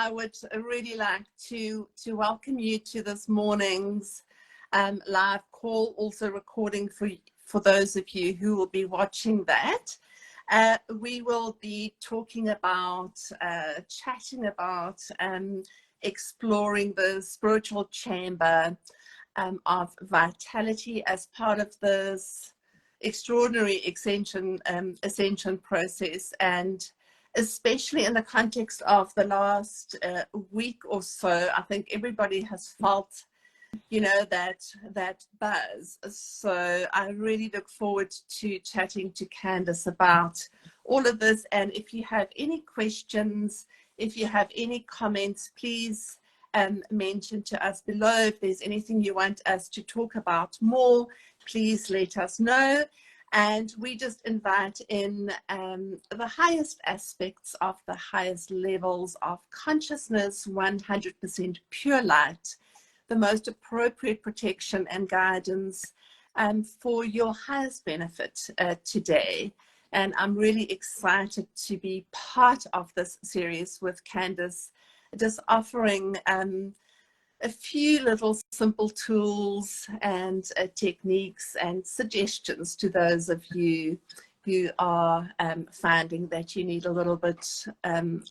I would really like to welcome you to this morning's live call, also recording for those of you who will be watching that. We will be talking about, chatting about, exploring the spiritual chamber of vitality as part of this extraordinary ascension process, and especially in the context of the last week or so, I think everybody has felt, you know, that buzz. So I really look forward to chatting to Candace about all of this. And if you have any questions, if you have any comments, please mention to us below. If there's anything you want us to talk about more, please let us know. And we just invite in the highest aspects of the highest levels of consciousness, 100% pure light, the most appropriate protection and guidance for your highest benefit today. And I'm really excited to be part of this series with Candace, just offering a few little simple tools and techniques and suggestions to those of you who are finding that you need a little bit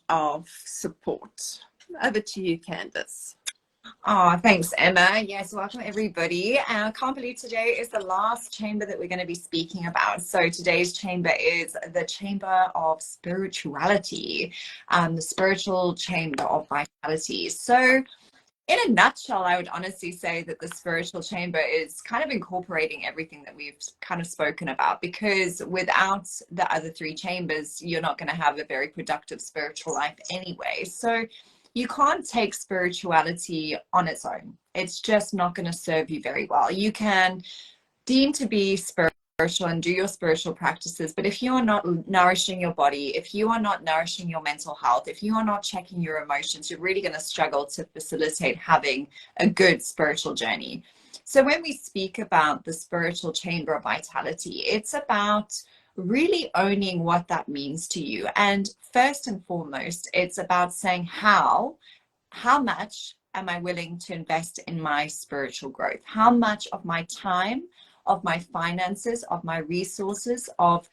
of support. Over to you, Candace. Oh, thanks, Emma. Yes, welcome everybody. I can't believe today is the last chamber that we're going to be speaking about. So today's chamber is the chamber of spirituality, the spiritual chamber of vitality. So in a nutshell, I would honestly say that the spiritual chamber is kind of incorporating everything that we've kind of spoken about, because without the other three chambers, you're not going to have a very productive spiritual life anyway. So you can't take spirituality on its own. It's just not going to serve you very well. You can deem to be spiritual and do your spiritual practices, but if you are not nourishing your body, if you are not nourishing your mental health, if you are not checking your emotions, you're really going to struggle to facilitate having a good spiritual journey. So when we speak about the spiritual chamber of vitality, it's about really owning what that means to you. And first and foremost, it's about saying how much am I willing to invest in my spiritual growth? How much of my time, of my finances, of my resources, of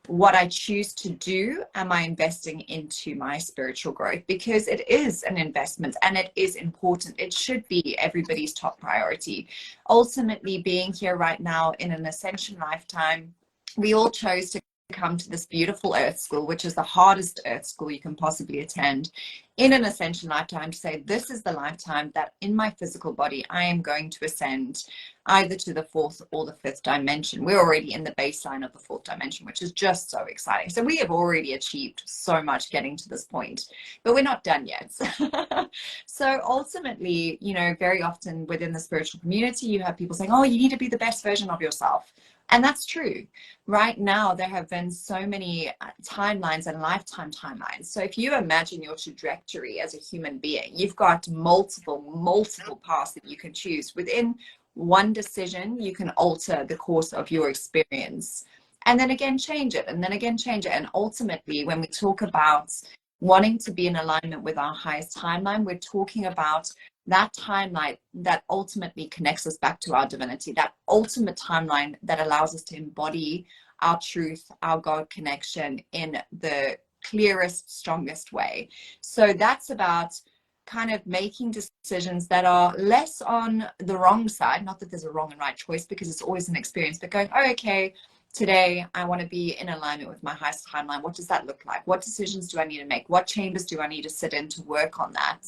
what I choose to do, am I investing into my spiritual growth? Because it is an investment and it is important. It should be everybody's top priority. Ultimately, being here right now in an ascension lifetime, we all chose to come to this beautiful earth school, which is the hardest earth school you can possibly attend, in an ascension lifetime, to say this is the lifetime that in my physical body I am going to ascend either to the fourth or the fifth dimension. We're already in the baseline of the fourth dimension, which is just so exciting. So we have already achieved so much getting to this point, but we're not done yet. So ultimately, you know, very often within the spiritual community, you have people saying, oh, you need to be the best version of yourself. And that's true. Right now, there have been so many timelines and lifetime timelines. So if you imagine your trajectory as a human being, you've got multiple paths that you can choose. Within one decision, you can alter the course of your experience, and then again change it, and then again change it. And ultimately, when we talk about wanting to be in alignment with our highest timeline, we're talking about that timeline that ultimately connects us back to our divinity, that ultimate timeline that allows us to embody our truth, our God connection in the clearest, strongest way. So that's about kind of making decisions that are less on the wrong side, not that there's a wrong and right choice, because it's always an experience, but going, oh, okay, today I want to be in alignment with my highest timeline. What does that look like? What decisions do I need to make? What chambers do I need to sit in to work on that?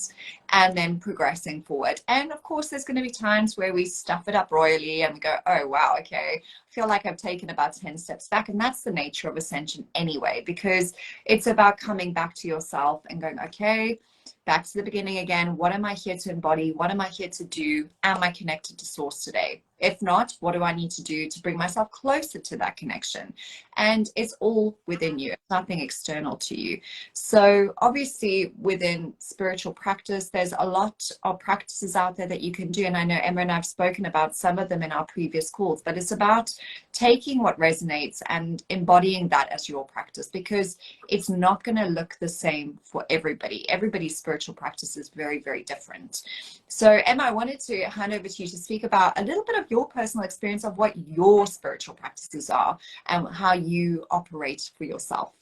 And then progressing forward. And of course, there's going to be times where we stuff it up royally and go, oh, wow, okay, I feel like I've taken about 10 steps back. And that's the nature of ascension anyway, because it's about coming back to yourself and going, okay, back to the beginning again. What am I here to embody? What am I here to do? Am I connected to source today? If not, what do I need to do to bring myself closer to that connection? and it's all within you. It's nothing external to you. So obviously within spiritual practice, there's a lot of practices out there that you can do. And I know Emma and I've spoken about some of them in our previous calls, but it's about taking what resonates and embodying that as your practice, because it's not going to look the same for everybody. Everybody's spiritual practice is very, very different. So Emma, I wanted to hand over to you to speak about a little bit of your personal experience of what your spiritual practices are and how you operate for yourself.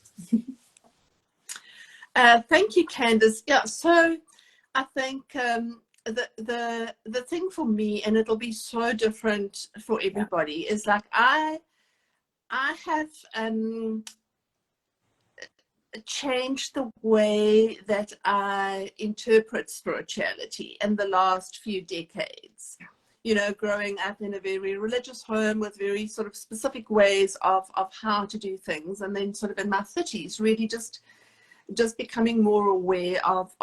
Thank you, Candace. Yeah, so I think the thing for me, and it'll be so different for everybody, is like I have changed the way that I interpret spirituality in the last few decades. You know, growing up in a very religious home with very sort of specific ways of how to do things, and then sort of in my 30s really just becoming more aware of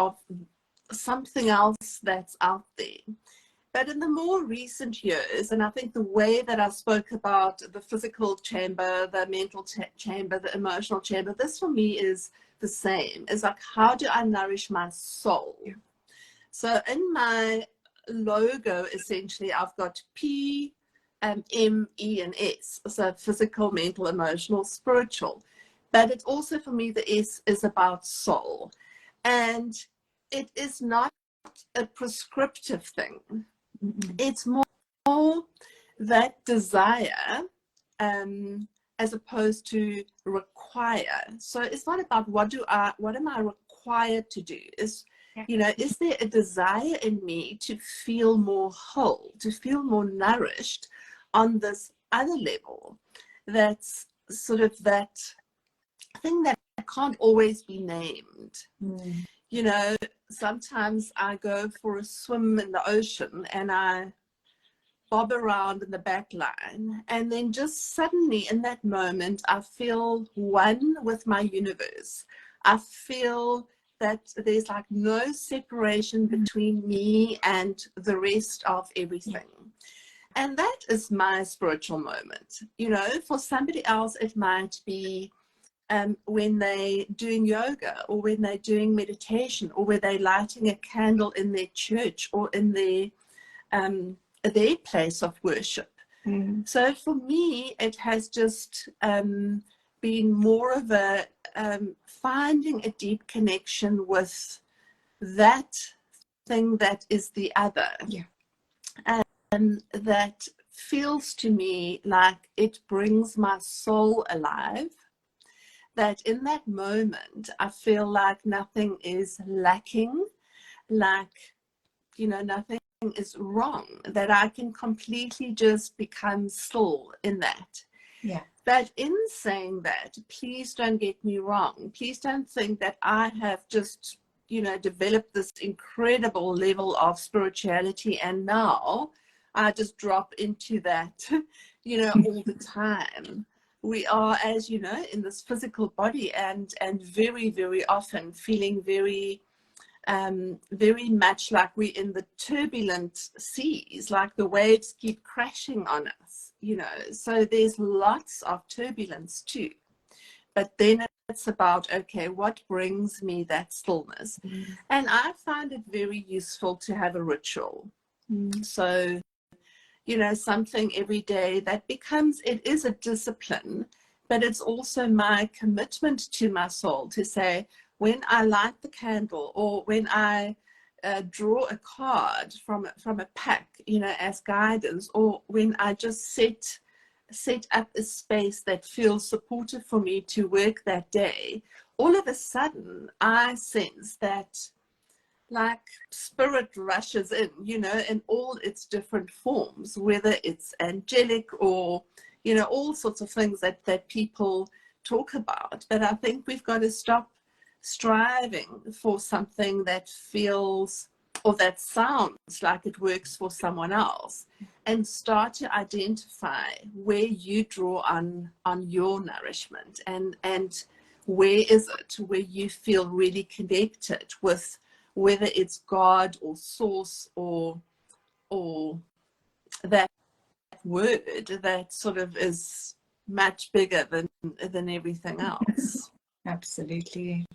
something else that's out there. But in the more recent years, and I think the way that I spoke about the physical chamber, the mental chamber, the emotional chamber, this for me is the same. It's like, how do I nourish my soul? So in my logo, essentially, I've got P, M, E, and S. So physical, mental, emotional, spiritual. But it's also, for me, the S is about soul. And it is not a prescriptive thing. It's more that desire as opposed to require. So it's not about what am I required to do? Is there a desire in me to feel more whole, to feel more nourished on this other level? That's sort of that thing that can't always be named. You know, sometimes I go for a swim in the ocean and I bob around in the back line, and then just suddenly in that moment I feel one with my universe. I feel that there's like no separation between me and the rest of everything. And that is my spiritual moment. You know, for somebody else it might be when they're doing yoga, or when they're doing meditation, or when they're lighting a candle in their church or in their place of worship. So for me, it has just been more of a finding a deep connection with that thing that is the other. And that feels to me like it brings my soul alive. That in that moment, I feel like nothing is lacking, like, you know, nothing is wrong, that I can completely just become still in that. But in saying that, please don't get me wrong. Please don't think that I have just, you know, developed this incredible level of spirituality and now I just drop into that, you know, all the time. We are, as you know, in this physical body, and very, very often feeling very much like we're in the turbulent seas, like the waves keep crashing on us, you know. So there's lots of turbulence too. But then it's about, okay, what brings me that stillness? And I find it very useful to have a ritual. So, you know, something every day that becomes, it is a discipline, but it's also my commitment to my soul to say, when I light the candle, or when I draw a card from a pack, you know, as guidance, or when I just set up a space that feels supportive for me to work that day, all of a sudden I sense that like spirit rushes in, you know, in all its different forms, whether it's angelic or, you know, all sorts of things that people talk about. But I think we've got to stop striving for something that feels or that sounds like it works for someone else, and start to identify where you draw on your nourishment, and where is it where you feel really connected with, whether it's God or source or that word that sort of is much bigger than everything else. Absolutely.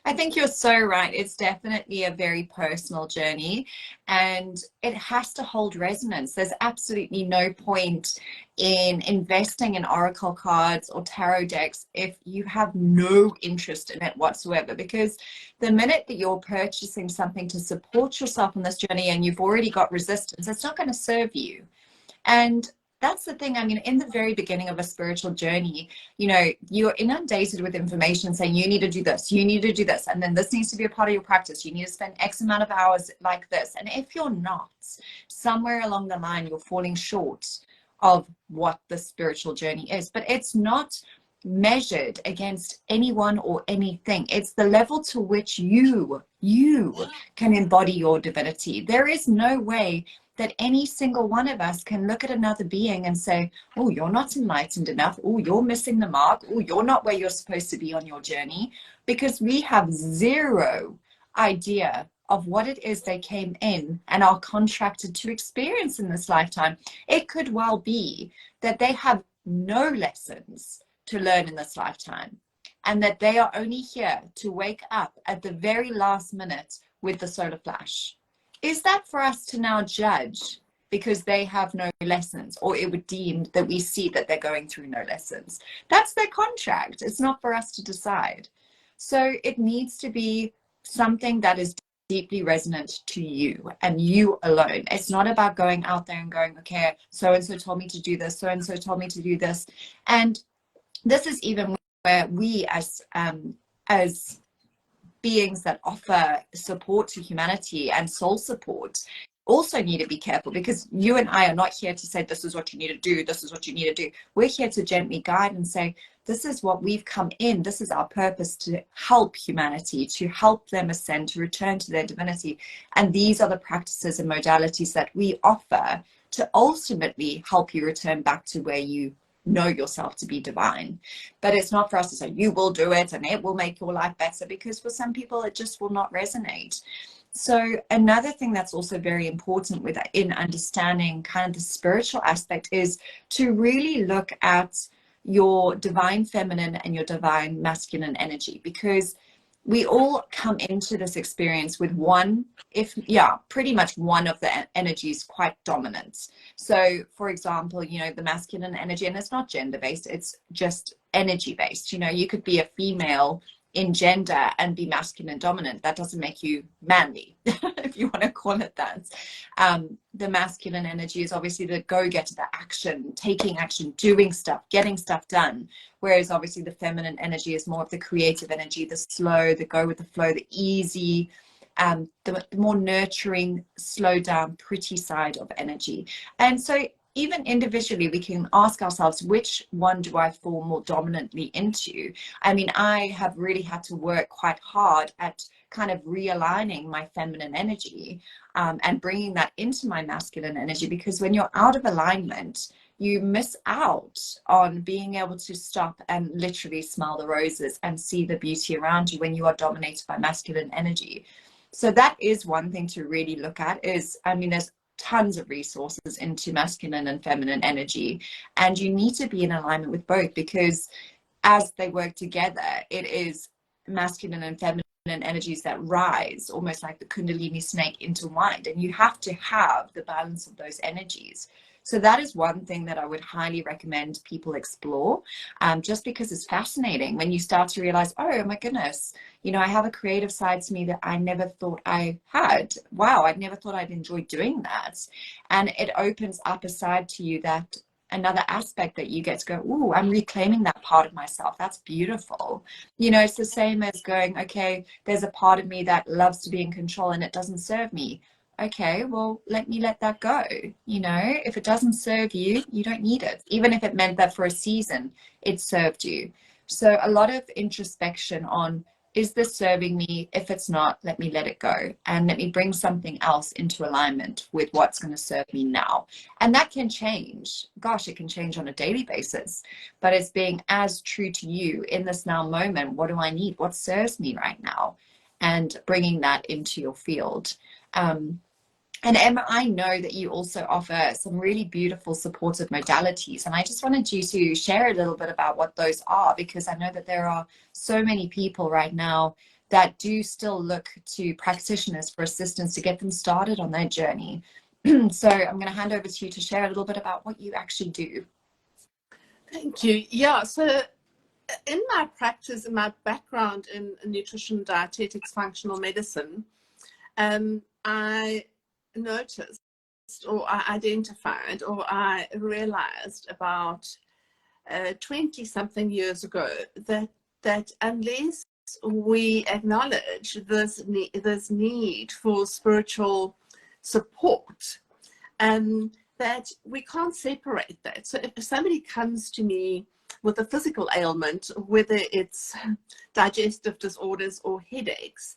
I think you're so right. It's definitely a very personal journey, and it has to hold resonance. There's absolutely no point in investing in oracle cards or tarot decks if you have no interest in it whatsoever, because the minute that you're purchasing something to support yourself on this journey and you've already got resistance, it's not going to serve you. And that's the thing. I mean, in the very beginning of a spiritual journey, you know, you're inundated with information saying you need to do this, you need to do this, and then this needs to be a part of your practice. You need to spend X amount of hours like this. And if you're not, somewhere along the line, you're falling short of what the spiritual journey is. But it's not measured against anyone or anything. It's the level to which you can embody your divinity. There is no way that any single one of us can look at another being and say, oh, you're not enlightened enough. Oh, you're missing the mark. Oh, you're not where you're supposed to be on your journey, because we have zero idea of what it is they came in and are contracted to experience in this lifetime. It could well be that they have no lessons to learn in this lifetime, and that they are only here to wake up at the very last minute with the solar flash. Is that for us to now judge because they have no lessons, or it would deem that we see that they're going through no lessons? That's their contract. It's not for us to decide. So it needs to be something that is deeply resonant to you and you alone. It's not about going out there and going, okay, so-and-so told me to do this, so-and-so told me to do this. And this is even where we as beings that offer support to humanity and soul support also need to be careful, because you and I are not here to say this is what you need to do, this is what you need to do. We're here to gently guide and say, this is what we've come in, this is our purpose, to help humanity, to help them ascend, to return to their divinity. And these are the practices and modalities that we offer to ultimately help you return back to where you know yourself to be divine. But it's not for us to say you will do it and it will make your life better, because for some people it just will not resonate. So another thing that's also very important in understanding kind of the spiritual aspect is to really look at your divine feminine and your divine masculine energy, because we all come into this experience with pretty much one of the energies quite dominant. So for example, you know, the masculine energy, and it's not gender based, it's just energy based. You know, you could be a female in gender and be masculine dominant. That doesn't make you manly, if you want to call it that. The masculine energy is obviously the go-getter, the action, taking action, doing stuff, getting stuff done. Whereas obviously the feminine energy is more of the creative energy, the slow, the go with the flow, the easy, the more nurturing, slow down, pretty side of energy. And so even individually, we can ask ourselves, which one do I fall more dominantly into? I mean, I have really had to work quite hard at kind of realigning my feminine energy and bringing that into my masculine energy, because when you're out of alignment, you miss out on being able to stop and literally smell the roses and see the beauty around you when you are dominated by masculine energy. So that is one thing to really look at. Is, I mean, there's tons of resources into masculine and feminine energy, and you need to be in alignment with both, because as they work together, it is masculine and feminine energies that rise almost like the kundalini snake intertwined, and you have to have the balance of those energies. So that is one thing that I would highly recommend people explore, just because it's fascinating when you start to realize, oh my goodness, you know, I have a creative side to me that I never thought I had. Wow, I never thought I'd enjoy doing that. And it opens up a side to you, that another aspect that you get to go, oh, I'm reclaiming that part of myself. That's beautiful. You know, it's the same as going, okay, there's a part of me that loves to be in control and it doesn't serve me. Okay, well, let me let that go. You know, if it doesn't serve you, you don't need it. Even if it meant that for a season, it served you. So a lot of introspection on, is this serving me? If it's not, let me let it go. And let me bring something else into alignment with what's going to serve me now. And that can change. Gosh, it can change on a daily basis. But it's being as true to you in this now moment. What do I need? What serves me right now? And bringing that into your field. And Emma, I know that you also offer some really beautiful supportive modalities, and I just wanted you to share a little bit about what those are, because I know that there are so many people right now that do still look to practitioners for assistance to get them started on their journey. So I'm going to hand over to you to share a little bit about what you actually do. Thank you. Yeah, so in my practice, in my background in nutrition, dietetics, functional medicine, I noticed, or I identified, or I realized about 20 something years ago that unless we acknowledge this need for spiritual support, that we can't separate that. So if somebody comes to me with a physical ailment, whether it's digestive disorders or headaches,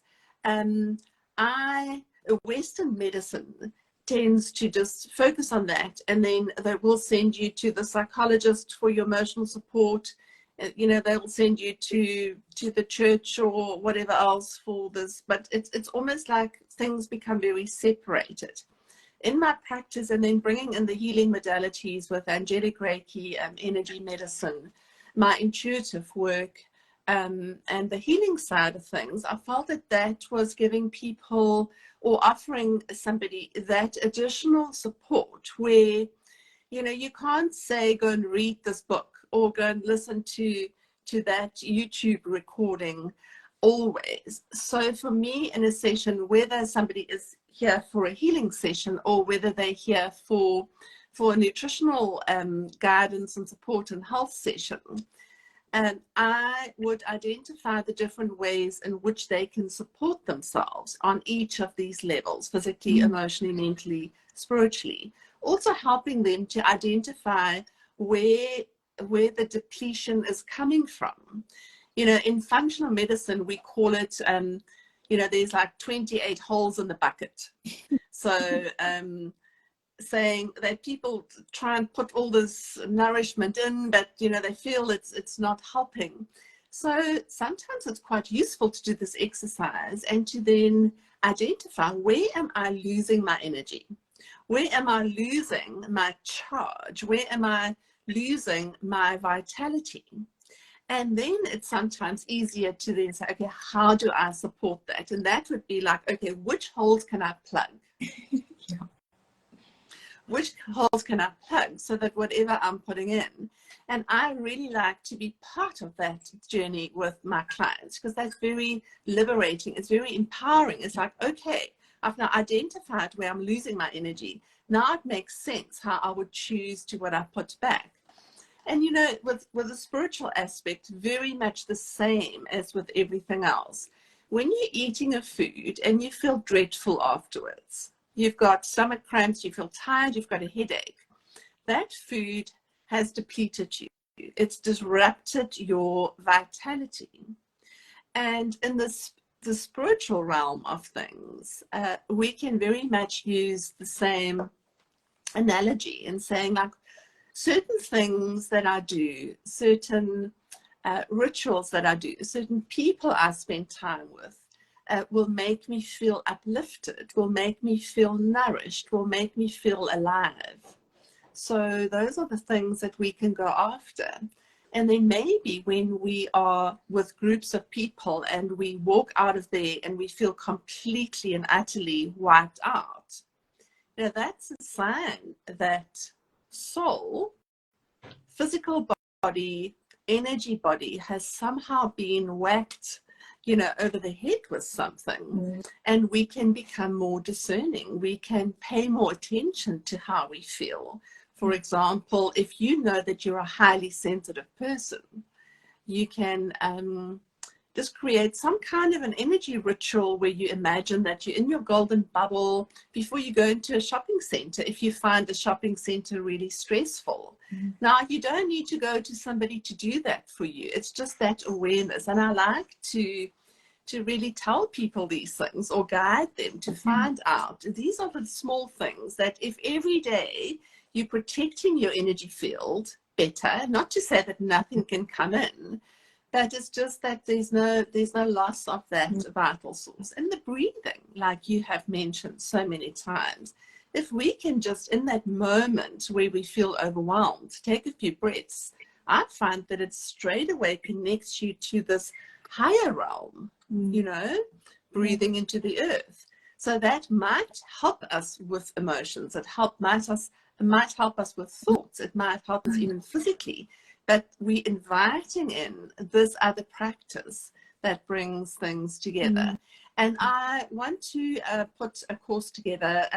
Western medicine tends to just focus on that, and then they will send you to the psychologist for your emotional support. You know, they will send you to the church or whatever else for this, but it's almost like things become very separated. In my practice, and then bringing in the healing modalities with angelic Reiki, energy medicine, my intuitive work, and the healing side of things, I felt that was giving people, or offering somebody, that additional support where, you know, you can't say, go and read this book or go and listen to that YouTube recording always. So for me, in a session, whether somebody is here for a healing session or whether they're here for a nutritional guidance and support and health session, and I would identify the different ways in which they can support themselves on each of these levels: physically, emotionally, mentally, spiritually. Also helping them to identify where the depletion is coming from. You know, in functional medicine, we call it, you know, there's like 28 holes in the bucket. So saying that people try and put all this nourishment in, but, you know, they feel it's not helping. So sometimes it's quite useful to do this exercise and to then identify, where am I losing my energy? Where am I losing my charge? Where am I losing my vitality? And then it's sometimes easier to then say, okay, how do I support that? And that would be like, okay, which holes can I plug? Yeah. Which holes can I plug so that whatever I'm putting in? And I really like to be part of that journey with my clients, because that's very liberating. It's very empowering. It's like, okay, I've now identified where I'm losing my energy. Now it makes sense how I would choose to what I put back. And, you know, with the spiritual aspect, very much the same as with everything else. When you're eating a food and you feel dreadful afterwards, you've got stomach cramps, you feel tired, you've got a headache, that food has depleted you. It's disrupted your vitality. And in the spiritual realm of things, we can very much use the same analogy in saying, like, certain things that I do, certain rituals that I do, certain people I spend time with, will make me feel uplifted, will make me feel nourished, will make me feel alive. So those are the things that we can go after. And then maybe when we are with groups of people and we walk out of there and we feel completely and utterly wiped out, you know, that's a sign that soul, physical body, energy body has somehow been whacked, you know, over the head with something. And we can become more discerning. We can pay more attention to how we feel. For example, if you know that you're a highly sensitive person, you can just create some kind of an energy ritual where you imagine that you're in your golden bubble before you go into a shopping center, if you find the shopping center really stressful. Now, you don't need to go to somebody to do that for you. It's just that awareness. And I like to really tell people these things, or guide them to find out. These are the small things that if every day you're protecting your energy field better, not to say that nothing can come in, That is just that there's no loss of that vital source. And the breathing, like you have mentioned so many times, if we can just in that moment where we feel overwhelmed, take a few breaths, I find that it straight away connects you to this higher realm, you know, breathing into the earth. So that might help us with emotions. It might help us with thoughts. It might help us even physically. But we're inviting in this other practice that brings things together. And I want to put a course together.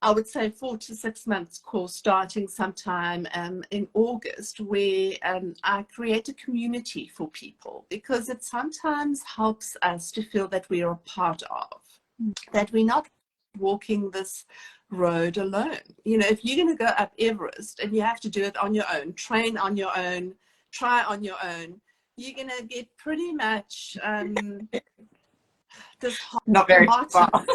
I would say 4 to 6 months course starting sometime in August, where I create a community for people, because it sometimes helps us to feel that we are a part of, that we're not walking this road alone. You know, if you're going to go up Everest and you have to do it on your own, train on your own, try on your own, you're going to get pretty much not very far.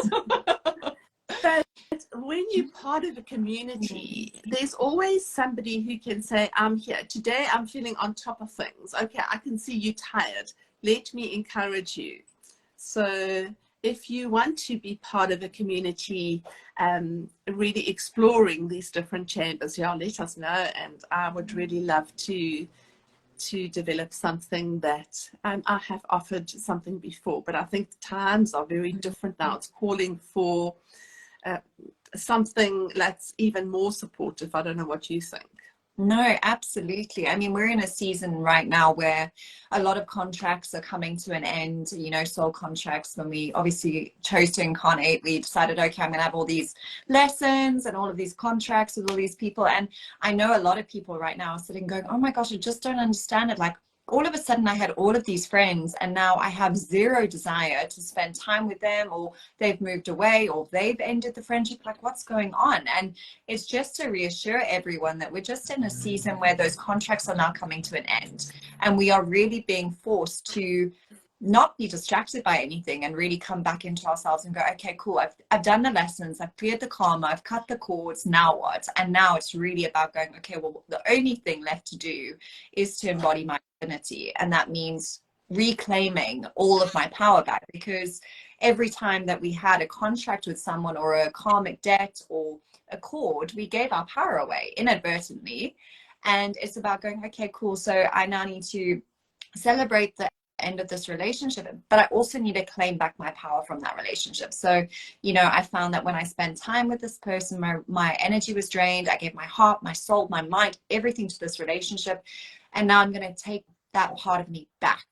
But when you're part of a community, there's always somebody who can say, I'm here. Today I'm feeling on top of things. Okay, I can see you tired. Let me encourage you. So if you want to be part of a community, really exploring these different chambers, yeah, let us know. And I would really love to develop something that I have offered something before, but I think the times are very different now. It's calling for something that's even more supportive. I don't know what you think. No, absolutely. I mean, we're in a season right now where a lot of contracts are coming to an end, you know, soul contracts. When we obviously chose to incarnate, we decided, okay, I'm going to have all these lessons and all of these contracts with all these people. And I know a lot of people right now are sitting going, oh my gosh, I just don't understand it. Like, all of a sudden I had all of these friends and now I have zero desire to spend time with them, or they've moved away, or they've ended the friendship. Like, what's going on? And it's just to reassure everyone that we're just in a season where those contracts are now coming to an end, and we are really being forced to not be distracted by anything and really come back into ourselves and go, okay, cool, I've done the lessons, I've cleared the karma, I've cut the cords, now what? And now it's really about going, okay, well, the only thing left to do is to embody my divinity. And that means reclaiming all of my power back, because every time that we had a contract with someone or a karmic debt or a cord, we gave our power away inadvertently. And it's about going, okay, cool, so I now need to celebrate the end of this relationship, but I also need to claim back my power from that relationship. So, you know, I found that when I spent time with this person, my energy was drained. I gave my heart, my soul, my mind, everything to this relationship, and now I'm going to take that part of me back.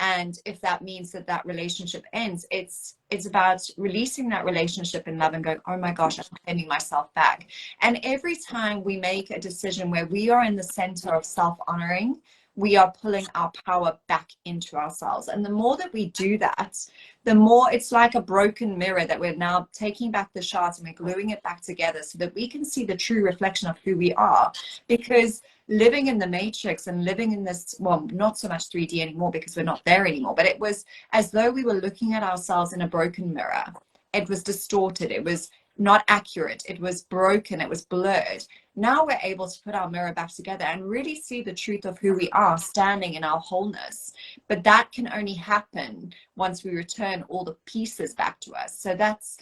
And if that means that that relationship ends, it's about releasing that relationship in love and going, oh my gosh, I'm claiming myself back. And every time we make a decision where we are in the center of self-honoring, we are pulling our power back into ourselves. And the more that we do that, the more it's like a broken mirror that we're now taking back the shards and we're gluing it back together so that we can see the true reflection of who we are. Because living in the matrix and living in this, well, not so much 3D anymore because we're not there anymore, but it was as though we were looking at ourselves in a broken mirror. It was distorted. It was not accurate. It was broken. It was blurred. Now we're able to put our mirror back together and really see the truth of who we are, standing in our wholeness. But that can only happen once we return all the pieces back to us. So that's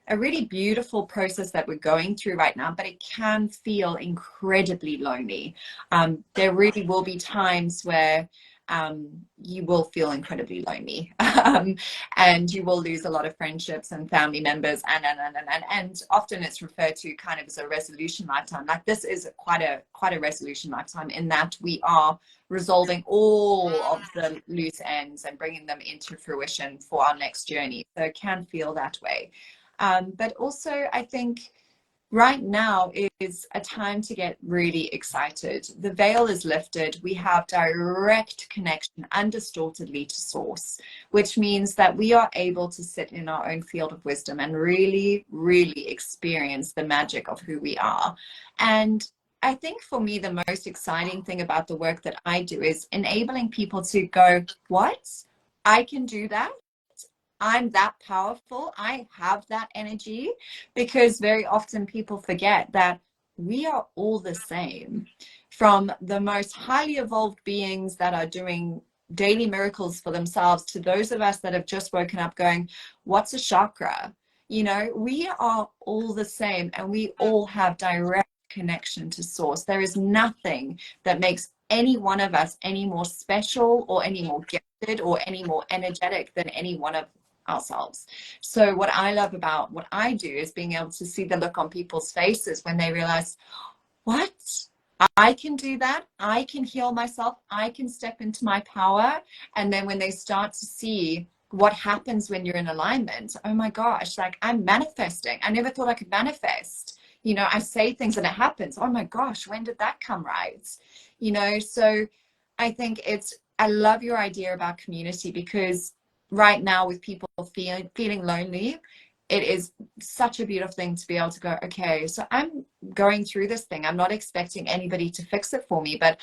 a really beautiful process that we're going through right now, but it can feel incredibly lonely. There really will be times where you will feel incredibly lonely, and you will lose a lot of friendships and family members, and often it's referred to kind of as a resolution lifetime. Like, this is quite a resolution lifetime, in that we are resolving all of the loose ends and bringing them into fruition for our next journey. So it can feel that way, but also I think right now is a time to get really excited. The veil is lifted. We have direct connection undistortedly to source, which means that we are able to sit in our own field of wisdom and really, really experience the magic of who we are. And I think for me, the most exciting thing about the work that I do is enabling people to go, what? I can do that? I'm that powerful. I have that energy. Because very often people forget that we are all the same, from the most highly evolved beings that are doing daily miracles for themselves to those of us that have just woken up going, what's a chakra? You know, we are all the same, and we all have direct connection to source. There is nothing that makes any one of us any more special or any more gifted or any more energetic than any one of ourselves. So what I love about what I do is being able to see the look on people's faces when they realize, what? I can do that. I can heal myself. I can step into my power. And then when they start to see what happens when you're in alignment, oh my gosh, like, I'm manifesting. I never thought I could manifest. You know, I say things and it happens. Oh my gosh, when did that come right? You know, so I think I love your idea about community, because right now with people feeling lonely, it is such a beautiful thing to be able to go, okay, so I'm going through this thing. I'm not expecting anybody to fix it for me, but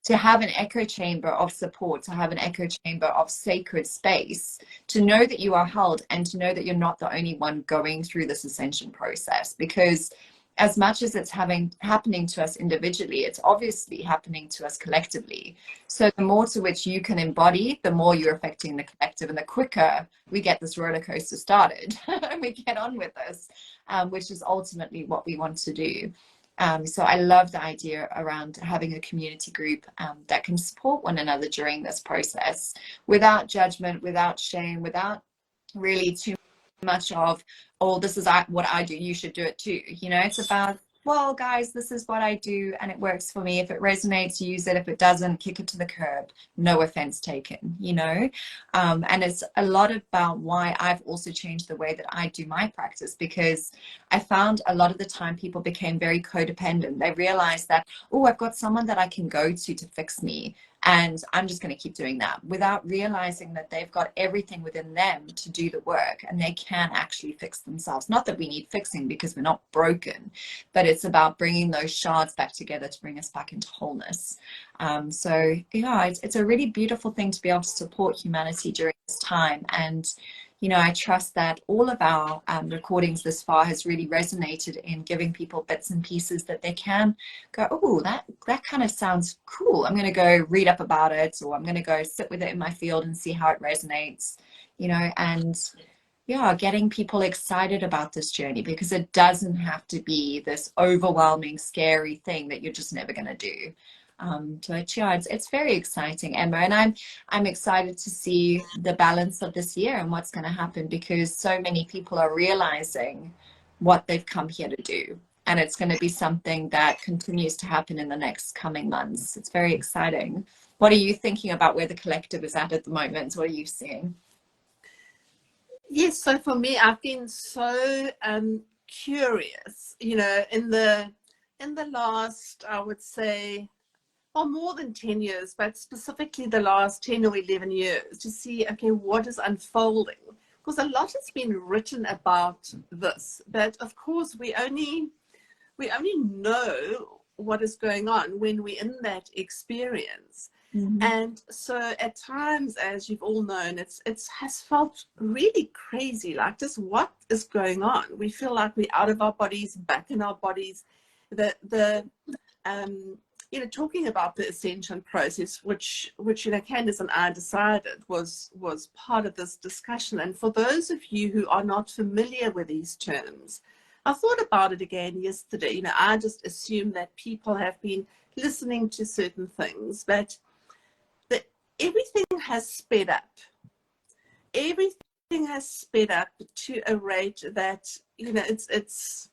to have an echo chamber of support, to have an echo chamber of sacred space, to know that you are held, and to know that you're not the only one going through this ascension process. Because as much as it's happening to us individually, it's obviously happening to us collectively. So the more to which you can embody, the more you're affecting the collective, and the quicker we get this roller coaster started and we get on with this, which is ultimately what we want to do. So I love the idea around having a community group that can support one another during this process, without judgment, without shame, without really too much of, oh, this is what I do, you should do it too. You know, it's about, well, guys, this is what I do and it works for me. If it resonates, use it. If it doesn't, kick it to the curb. No offense taken, you know. And it's a lot about why I've also changed the way that I do my practice, because I found a lot of the time people became very codependent. They realized that, oh, I've got someone that I can go to fix me, and I'm just going to keep doing that, without realizing that they've got everything within them to do the work, and they can actually fix themselves. Not that we need fixing, because we're not broken, but it's about bringing those shards back together to bring us back into wholeness. So yeah, it's a really beautiful thing to be able to support humanity during this time. And you know, I trust that all of our recordings this far has really resonated in giving people bits and pieces that they can go, oh, that kind of sounds cool. I'm going to go read up about it, or I'm going to go sit with it in my field and see how it resonates, you know. And yeah, getting people excited about this journey, because it doesn't have to be this overwhelming, scary thing that you're just never going to do. But yeah, it's very exciting, Emma, and I'm excited to see the balance of this year and what's going to happen, because so many people are realizing what they've come here to do, and it's going to be something that continues to happen in the next coming months. It's very exciting. What are you thinking about where the collective is at the moment? What are you seeing? Yes, so for me, I've been so curious, you know, in the last, I would say, or more than 10 years, but specifically the last 10 or 11 years, to see, okay, what is unfolding? Because a lot has been written about this, but of course we only know what is going on when we're in that experience. Mm-hmm. And so at times, as you've all known, it has felt really crazy, like just what is going on? We feel like we're out of our bodies, back in our bodies. You know, talking about the ascension process, which you know, Candice and I decided was part of this discussion. And for those of you who are not familiar with these terms, I thought about it again yesterday. You know, I just assume that people have been listening to certain things, but everything has sped up. Everything has sped up to a rate that, you know, it's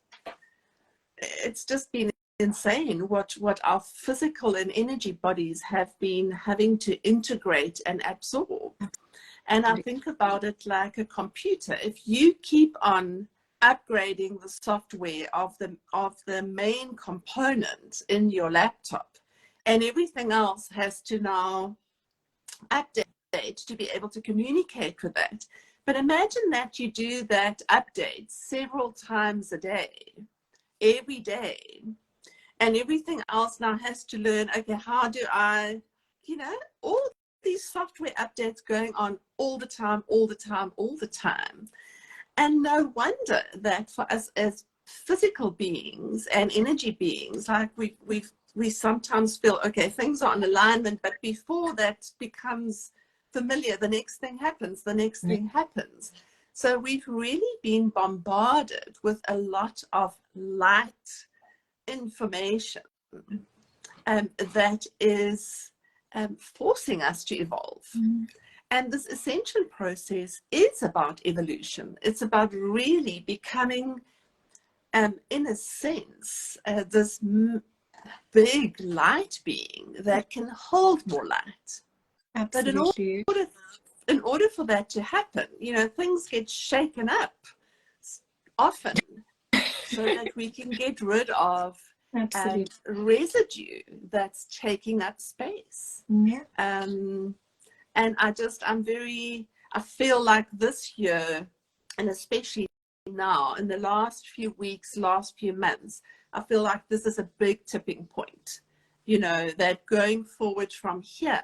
just been insane what our physical and energy bodies have been having to integrate and absorb. And I think about it like a computer. If you keep on upgrading the software of the main component in your laptop, and everything else has to now update to be able to communicate with that. But imagine that you do that update several times a day, every day, and everything else now has to learn, okay, how do I, you know, all these software updates going on all the time. And no wonder that for us as physical beings and energy beings, like we sometimes feel, okay, things are in alignment, but before that becomes familiar, the next thing happens, the next thing happens. So we've really been bombarded with a lot of light information that is forcing us to evolve. And this ascension process is about evolution. It's about really becoming, in a sense, this big light being that can hold more light. Absolutely. But in order for that to happen, you know, things get shaken up often so that we can get rid of residue that's taking up space. And I feel like this year, and especially now, in the last few weeks, last few months, I feel like this is a big tipping point, you know, that going forward from here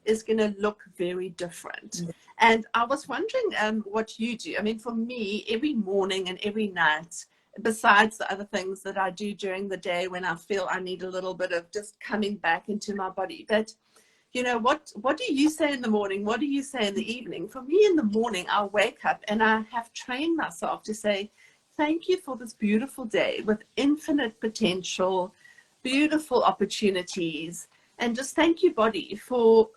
is going to look very different. And I was wondering what you do. I mean, for me, every morning and every night, besides the other things that I do during the day when I feel I need a little bit of just coming back into my body, but you know, what do you say in the morning? What do you say in the evening? For me, in the morning, I'll wake up and I have trained myself to say, thank you for this beautiful day with infinite potential, beautiful opportunities, and just thank you, body, for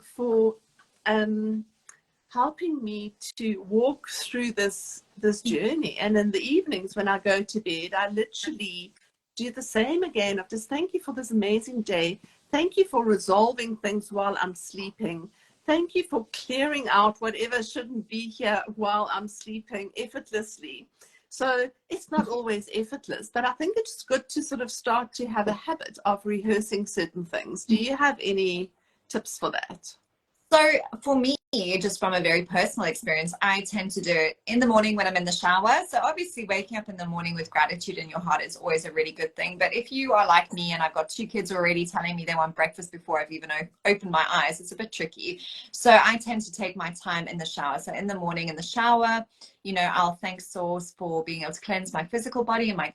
helping me to walk through this journey. And in the evenings when I go to bed, I literally do the same again of just thank you for this amazing day. Thank you for resolving things while I'm sleeping. Thank you for clearing out whatever shouldn't be here while I'm sleeping effortlessly. So it's not always effortless, but I think it's good to sort of start to have a habit of rehearsing certain things. Do you have any tips for that? So for me, just from a very personal experience, I tend to do it in the morning when I'm in the shower. So obviously waking up in the morning with gratitude in your heart is always a really good thing. But if you are like me and I've got 2 kids already telling me they want breakfast before I've even opened my eyes, it's a bit tricky. So I tend to take my time in the shower. So in the morning in the shower, you know, I'll thank Source for being able to cleanse my physical body and my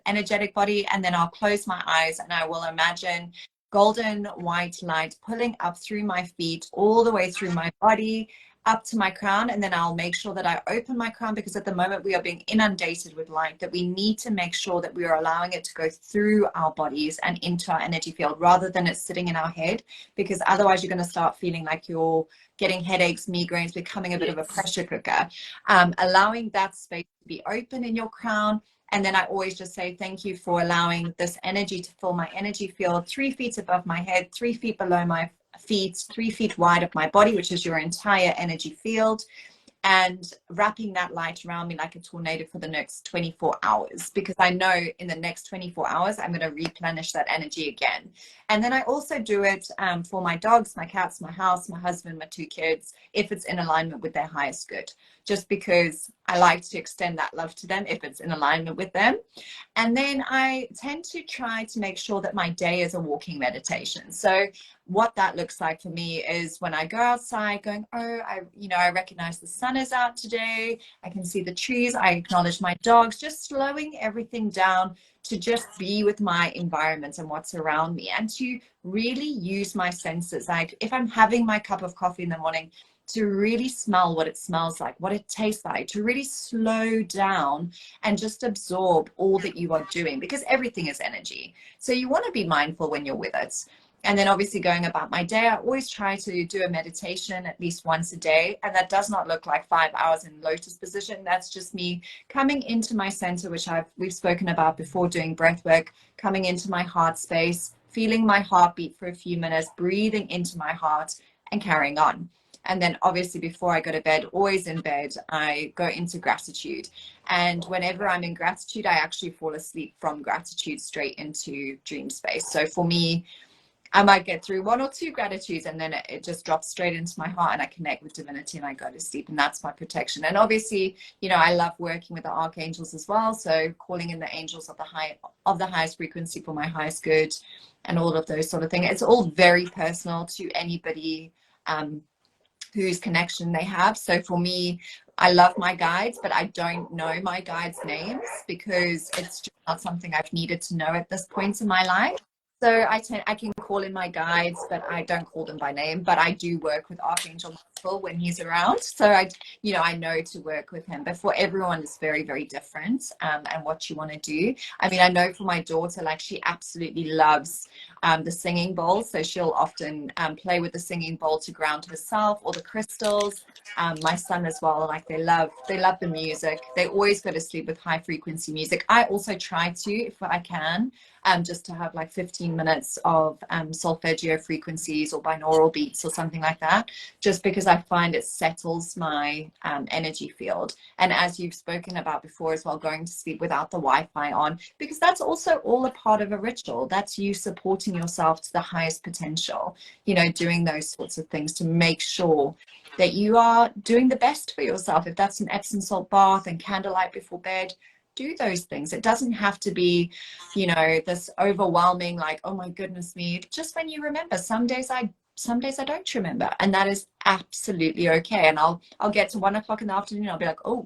energetic body. And then I'll close my eyes and I will imagine golden white light pulling up through my feet, all the way through my body, up to my crown. And then I'll make sure that I open my crown, because at the moment we are being inundated with light, that we need to make sure that we are allowing it to go through our bodies and into our energy field rather than it sitting in our head, because otherwise you're going to start feeling like you're getting headaches, migraines, becoming a bit of a pressure cooker. Allowing that space to be open in your crown. And then I always just say, thank you for allowing this energy to fill my energy field 3 feet above my head, 3 feet below my feet, 3 feet wide of my body, which is your entire energy field, and wrapping that light around me like a tornado for the next 24 hours, because I know in the next 24 hours, I'm going to replenish that energy again. And then I also do it for my dogs, my cats, my house, my husband, my 2 kids, if it's in alignment with their highest good, just because I like to extend that love to them if it's in alignment with them. And then I tend to try to make sure that my day is a walking meditation. So what that looks like for me is when I go outside going, oh, I recognize the sun is out today. I can see the trees. I acknowledge my dogs, just slowing everything down to just be with my environment and what's around me, and to really use my senses. Like if I'm having my cup of coffee in the morning, to really smell what it smells like, what it tastes like, to really slow down and just absorb all that you are doing, because everything is energy. So you want to be mindful when you're with it. And then obviously going about my day, I always try to do a meditation at least once a day. And that does not look like 5 hours in lotus position. That's just me coming into my center, which we've spoken about before, doing breath work, coming into my heart space, feeling my heartbeat for a few minutes, breathing into my heart and carrying on. And then obviously before I go to bed, always in bed, I go into gratitude. And whenever I'm in gratitude, I actually fall asleep from gratitude straight into dream space. So for me, I might get through 1 or 2 gratitudes and then it just drops straight into my heart and I connect with divinity and I go to sleep, and that's my protection. And obviously, you know, I love working with the archangels as well. So calling in the angels of the highest frequency for my highest good and all of those sort of things. It's all very personal to anybody whose connection they have. So for me, I love my guides, but I don't know my guides' names because it's just not something I've needed to know at this point in my life. So I can call in my guides, but I don't call them by name. But I do work with Archangel Michael when he's around. So I know to work with him. But for everyone, it's very, very different. And what you want to do. I mean, I know for my daughter, like she absolutely loves the singing bowl. So she'll often play with the singing bowl to ground herself, or the crystals. My son as well, like they love the music. They always go to sleep with high frequency music. I also try to, if I can, just to have like 15 minutes of solfeggio frequencies or binaural beats or something like that, just because I find it settles my energy field. And as you've spoken about before as well, going to sleep without the Wi-Fi on, because that's also all a part of a ritual. That's you supporting yourself to the highest potential, doing those sorts of things to make sure that you are doing the best for yourself. If that's an Epsom salt bath and candlelight before bed, do those things. It doesn't have to be, this overwhelming, like, oh my goodness me. Just when you remember, some days I don't remember, and that is absolutely okay. And I'll get to 1 o'clock in the afternoon, I'll be like, oh,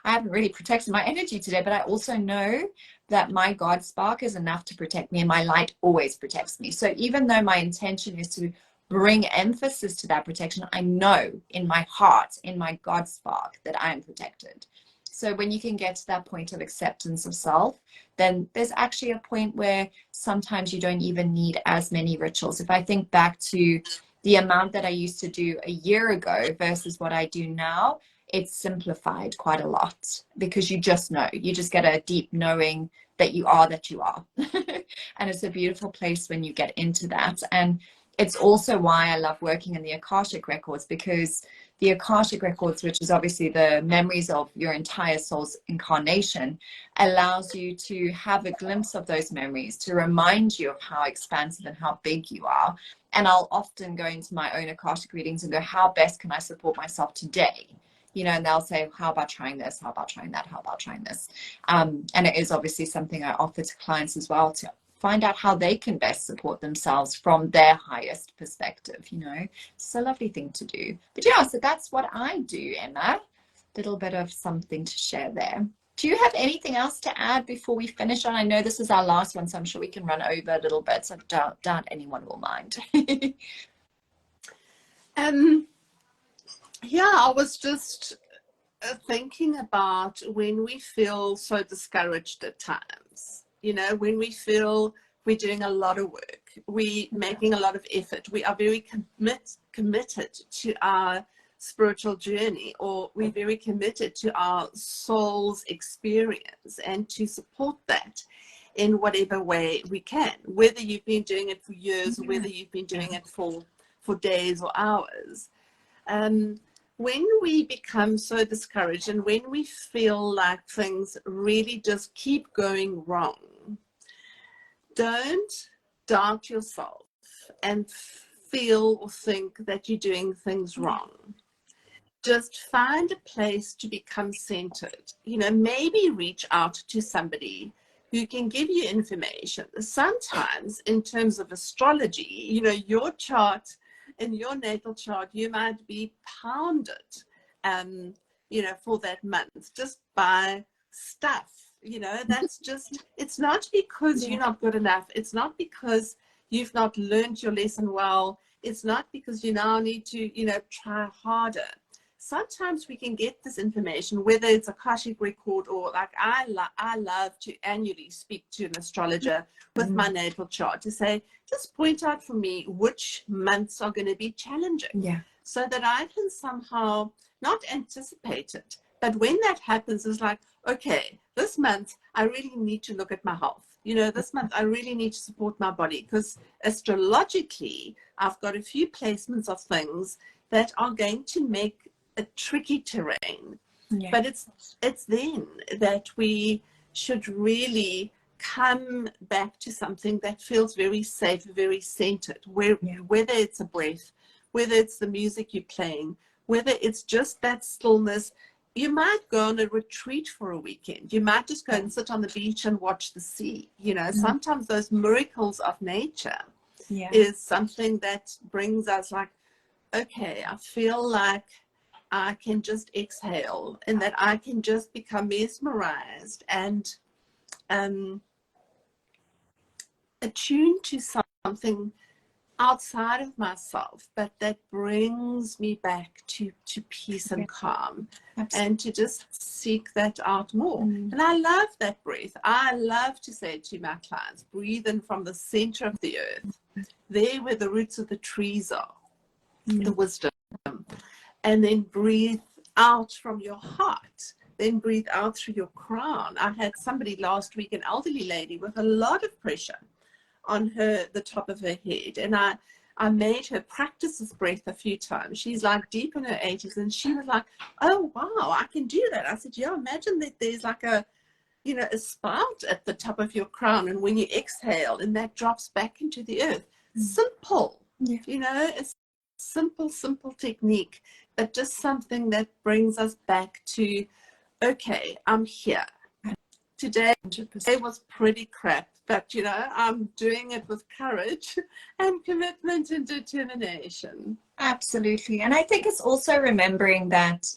I haven't really protected my energy today, but I also know that my God spark is enough to protect me, and my light always protects me. So even though my intention is to bring emphasis to that protection, I know in my heart, in my God spark, that I am protected. So when you can get to that point of acceptance of self, then there's actually a point where sometimes you don't even need as many rituals. If I think back to the amount that I used to do a year ago versus what I do now, it's simplified quite a lot, because you just know, you just get a deep knowing that you are. And it's a beautiful place when you get into that. And it's also why I love working in the Akashic records, because the Akashic records, which is obviously the memories of your entire soul's incarnation, allows you to have a glimpse of those memories, to remind you of how expansive and how big you are. And I'll often go into my own Akashic readings and go, how best can I support myself today? And they'll say, how about trying this? How about trying that? How about trying this? And it is obviously something I offer to clients as well, to find out how they can best support themselves from their highest perspective. It's a lovely thing to do. But yeah, so that's what I do, Emma. Little bit of something to share there. Do you have anything else to add before we finish on? I know this is our last one, so I'm sure we can run over a little bit, so doubt anyone will mind. Yeah, I was just thinking about when we feel so discouraged at times, when we feel we're doing a lot of work, we're making a lot of effort, we are very committed to our spiritual journey, or we're very committed to our soul's experience, and to support that in whatever way we can, whether you've been doing it for years, or whether you've been doing it for days or hours. When we become so discouraged, and when we feel like things really just keep going wrong, don't doubt yourself and feel or think that you're doing things wrong. Just find a place to become centered. Maybe reach out to somebody who can give you information. Sometimes in terms of astrology, your chart, in your natal chart, you might be pounded, for that month, just by stuff. That's just, it's not because you're not good enough. It's not because you've not learned your lesson well. It's not because you now need to, try harder. Sometimes we can get this information, whether it's a Akashic record, or like I love to annually speak to an astrologer with my natal chart to say, just point out for me which months are going to be challenging, so that I can somehow not anticipate it. But when that happens, it's like, okay, this month I really need to look at my health. This month I really need to support my body, because astrologically I've got a few placements of things that are going to make a tricky terrain. But it's then that we should really come back to something that feels very safe, very centered, whether it's a breath, whether it's the music you're playing, whether it's just that stillness. You might go on a retreat for a weekend. You might just go and sit on the beach and watch the sea. Sometimes those miracles of nature is something that brings us like, okay, I feel like I can just exhale and that I can just become mesmerized and attuned to something outside of myself, but that brings me back to peace and calm. Absolutely. And to just seek that out more. And I love that breath. I love to say to my clients, breathe in from the center of the earth, there where the roots of the trees are, the wisdom, and then breathe out from your heart. Then breathe out through your crown. I had somebody last week, an elderly lady with a lot of pressure on the top of her head, and I made her practice this breath a few times. She's like deep in her 80s, and she was like, oh wow, I can do that. I said, yeah, imagine that there's like a spout at the top of your crown, and when you exhale and that drops back into the earth. Simple. A simple technique, but just something that brings us back to, okay, I'm here. Today was pretty crap, but I'm doing it with courage and commitment and determination. Absolutely. And I think it's also remembering that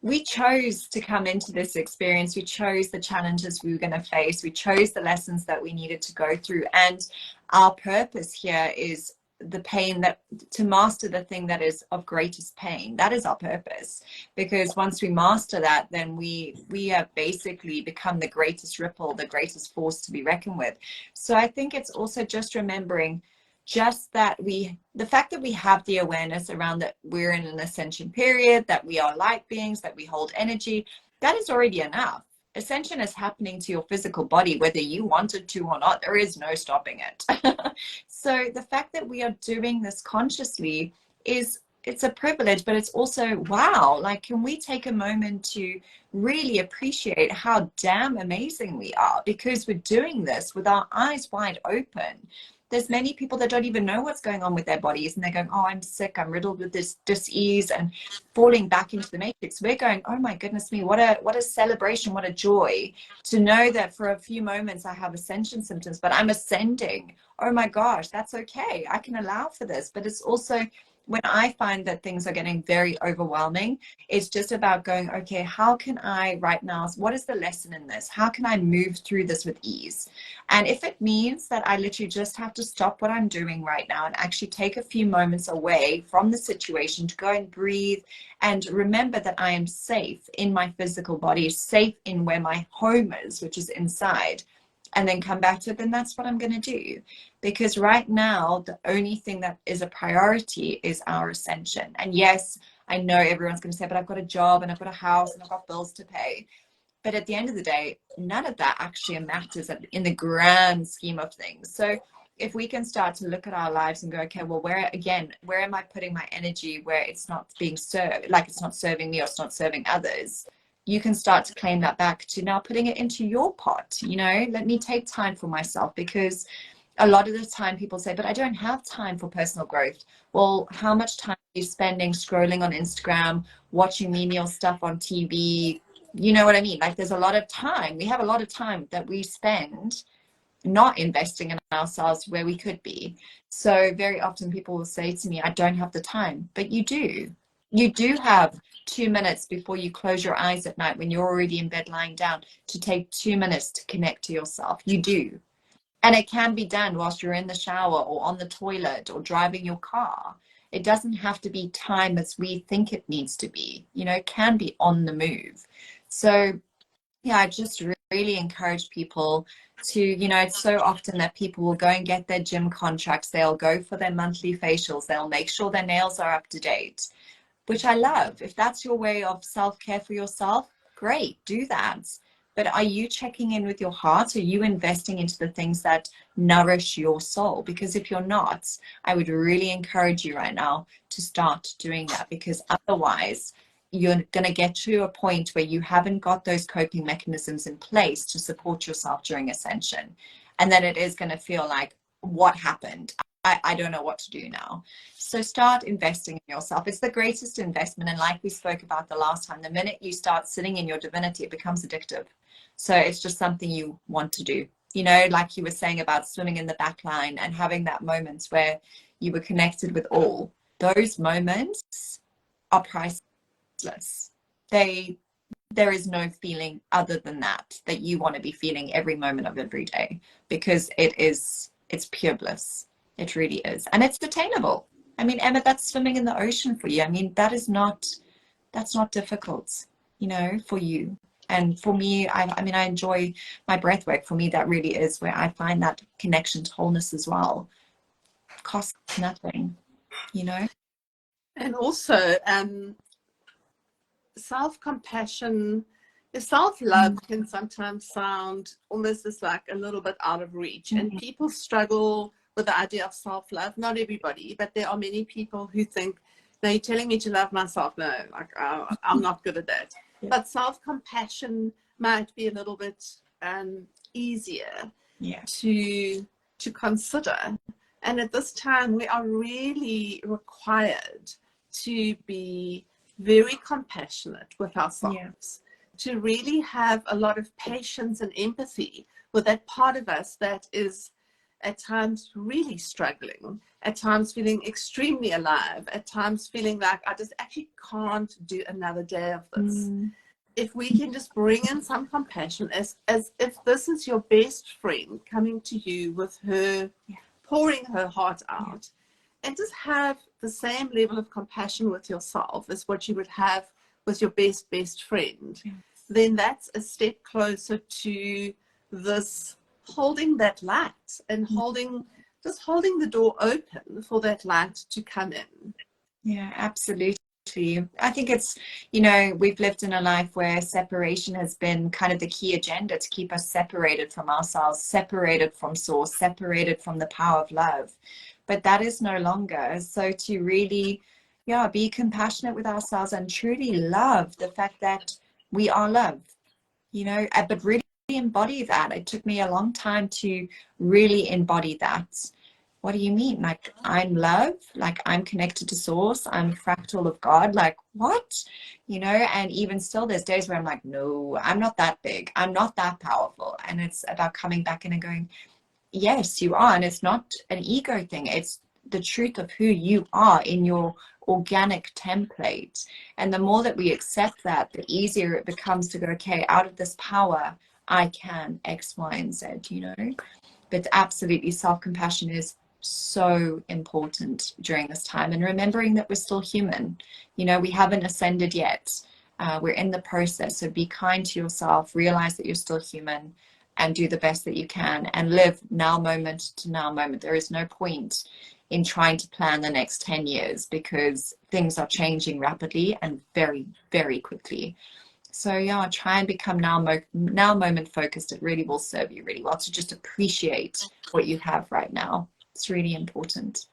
we chose to come into this experience. We chose the challenges we were going to face. We chose the lessons that we needed to go through. And our purpose here is the pain, that to master the thing that is of greatest pain. That is our purpose, because once we master that, then we have basically become the greatest ripple, the greatest force to be reckoned with. So I think it's also just remembering just that the fact that we have the awareness around that we're in an ascension period, that we are light beings, that we hold energy, that is already enough. Ascension is happening to your physical body, whether you wanted to or not. There is no stopping it. So the fact that we are doing this consciously it's a privilege, but it's also, wow, like, can we take a moment to really appreciate how damn amazing we are, because we're doing this with our eyes wide open. There's many people that don't even know what's going on with their bodies, and they're going, oh, I'm sick, I'm riddled with this dis-ease, and falling back into the matrix. We're going, oh my goodness me, what a celebration, what a joy to know that for a few moments I have ascension symptoms, but I'm ascending. Oh my gosh, that's okay. I can allow for this. But it's also, when I find that things are getting very overwhelming, it's just about going, okay, how can I right now, what is the lesson in this? How can I move through this with ease? And if it means that I literally just have to stop what I'm doing right now and actually take a few moments away from the situation to go and breathe and remember that I am safe in my physical body, safe in where my home is, which is inside, and then come back to it, then that's what I'm going to do. Because right now, the only thing that is a priority is our ascension. And yes, I know everyone's going to say, but I've got a job and I've got a house and I've got bills to pay. But at the end of the day, none of that actually matters in the grand scheme of things. So if we can start to look at our lives and go, okay, well, where am I putting my energy where it's not being served, like it's not serving me or it's not serving others? You can start to claim that back to now putting it into your pot. Let me take time for myself, because a lot of the time people say, but I don't have time for personal growth. Well, how much time are you spending scrolling on Instagram, watching menial stuff on TV? You know what I mean? Like, there's a lot of time. We have a lot of time that we spend not investing in ourselves where we could be. So very often people will say to me, I don't have the time. But you do. You do have 2 minutes before you close your eyes at night when you're already in bed lying down to take 2 minutes to connect to yourself. You do. And it can be done whilst you're in the shower or on the toilet or driving your car. It doesn't have to be time as we think it needs to be. It can be on the move. So yeah, I just really encourage people to, it's so often that people will go and get their gym contracts. They'll go for their monthly facials. They'll make sure their nails are up to date, which I love. If that's your way of self-care for yourself, great, do that. But are you checking in with your heart? Are you investing into the things that nourish your soul? Because if you're not, I would really encourage you right now to start doing that, because otherwise you're going to get to a point where you haven't got those coping mechanisms in place to support yourself during ascension. And then it is going to feel like, what happened? I don't know what to do now. So start investing in yourself. It's the greatest investment. And like we spoke about the last time, the minute you start sitting in your divinity, it becomes addictive. So it's just something you want to do. Like you were saying about swimming in the back line and having that moments where you were connected with all. those moments are priceless. There is no feeling other than that you want to be feeling every moment of every day, because it's pure bliss. It really is. And it's attainable. I mean, Emma, that's swimming in the ocean for you. I mean, that's not difficult, you know, for you. And for me, I mean, I enjoy my breath work. For me, that really is where I find that connection to wholeness as well. It costs nothing, you know? And also, self-compassion, self-love can sometimes sound almost as like a little bit out of reach, and people struggle with the idea of self-love. Not everybody, but there are many people who think, no, you're telling me to love myself. No, like I'm not good at that. Yeah. But self-compassion might be a little bit easier to consider. And at this time, we are really required to be very compassionate with ourselves, to really have a lot of patience and empathy with that part of us that is at times really struggling, at times feeling extremely alive, at times feeling like I just actually can't do another day of this. If we can just bring in some compassion, as if this is your best friend coming to you with her, pouring her heart out, and just have the same level of compassion with yourself as what you would have with your best friend, then that's a step closer to this holding that light and holding the door open for that light to come in. Yeah, absolutely. I think it's, you know, we've lived in a life where separation has been kind of the key agenda to keep us separated from ourselves, separated from source, separated from the power of love. But that is no longer. So to really, be compassionate with ourselves and truly love the fact that we are love, you know, but really embody that. It took me a long time to really embody that. What do you mean? Like, I'm love, like I'm connected to source, I'm a fractal of God, like what? You know, and even still there's days where I'm like, no, I'm not that big, I'm not that powerful. And it's about coming back in and going, yes, you are. And it's not an ego thing, it's the truth of who you are in your organic template. And the more that we accept that, the easier it becomes to go, okay, out of this power, I can X, Y, and Z, you know. But absolutely, self-compassion is so important during this time, and remembering that we're still human. You know, we haven't ascended yet. We're in the process. So be kind to yourself, realize that you're still human, and do the best that you can, and live now moment to now moment. There is no point in trying to plan the next 10 years because things are changing rapidly and very, very quickly. So try and become now moment focused. It really will serve you really well to just appreciate what you have right now. It's really important.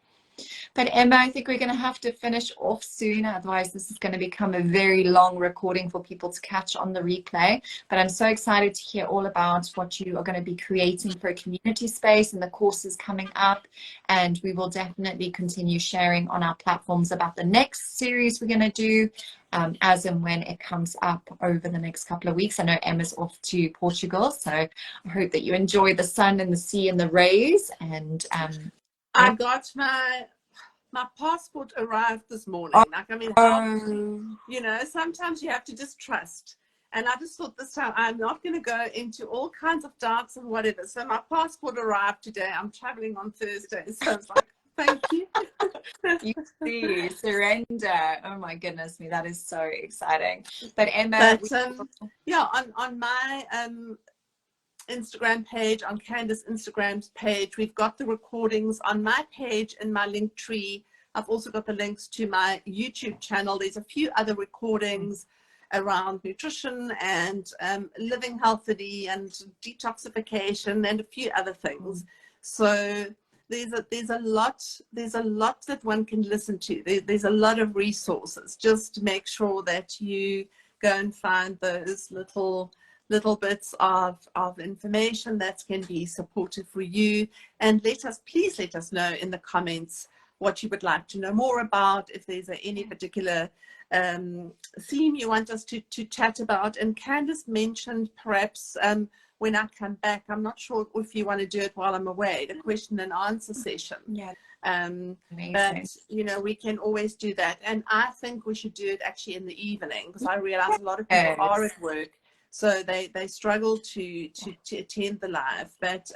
But Emma, I think we're going to have to finish off soon. Otherwise, this is going to become a very long recording for people to catch on the replay. But I'm so excited to hear all about what you are going to be creating for a community space and the courses coming up. And we will definitely continue sharing on our platforms about the next series we're going to do as and when it comes up over the next couple of weeks. I know Emma's off to Portugal, so I hope that you enjoy the sun and the sea and the rays. And I got my passport arrived this morning. Like, I mean, how, you know, sometimes you have to just trust. And I just thought this time I'm not going to go into all kinds of doubts and whatever. So my passport arrived today. I'm traveling on Thursday. So it's like, thank you. You see, surrender. Oh my goodness me, that is so exciting. But Emma, on my Instagram page, on Candace Instagram's page, we've got the recordings on my page in my link tree. I've also got the links to my YouTube channel. There's a few other recordings around nutrition and living healthily and detoxification and a few other things. So there's a lot that one can listen to. There's a lot of resources. Just make sure that you go and find those little bits of information that can be supportive for you, and please let us know in the comments what you would like to know more about. If there's any particular theme you want us to chat about. And Candice mentioned perhaps when I come back, I'm not sure if you want to do it while I'm away, the question and answer session. Yeah. But you know, we can always do that, and I think we should do it actually in the evening, because I realize a lot of people are at work, so they struggle to attend the live. But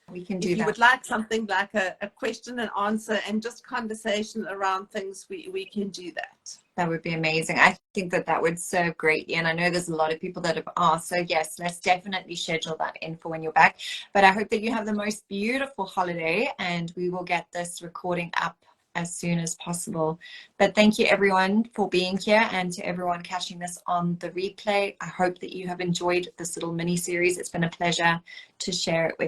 we can do if you that. would like something like a question and answer and just conversation around things, we can do that. That would be amazing. I think that would serve greatly. And I know there's a lot of people that have asked. So yes, let's definitely schedule that in for when you're back. But I hope that you have the most beautiful holiday, and we will get this recording up as soon as possible. But thank you everyone for being here, and to everyone catching this on the replay. I hope that you have enjoyed this little mini series. It's been a pleasure to share it with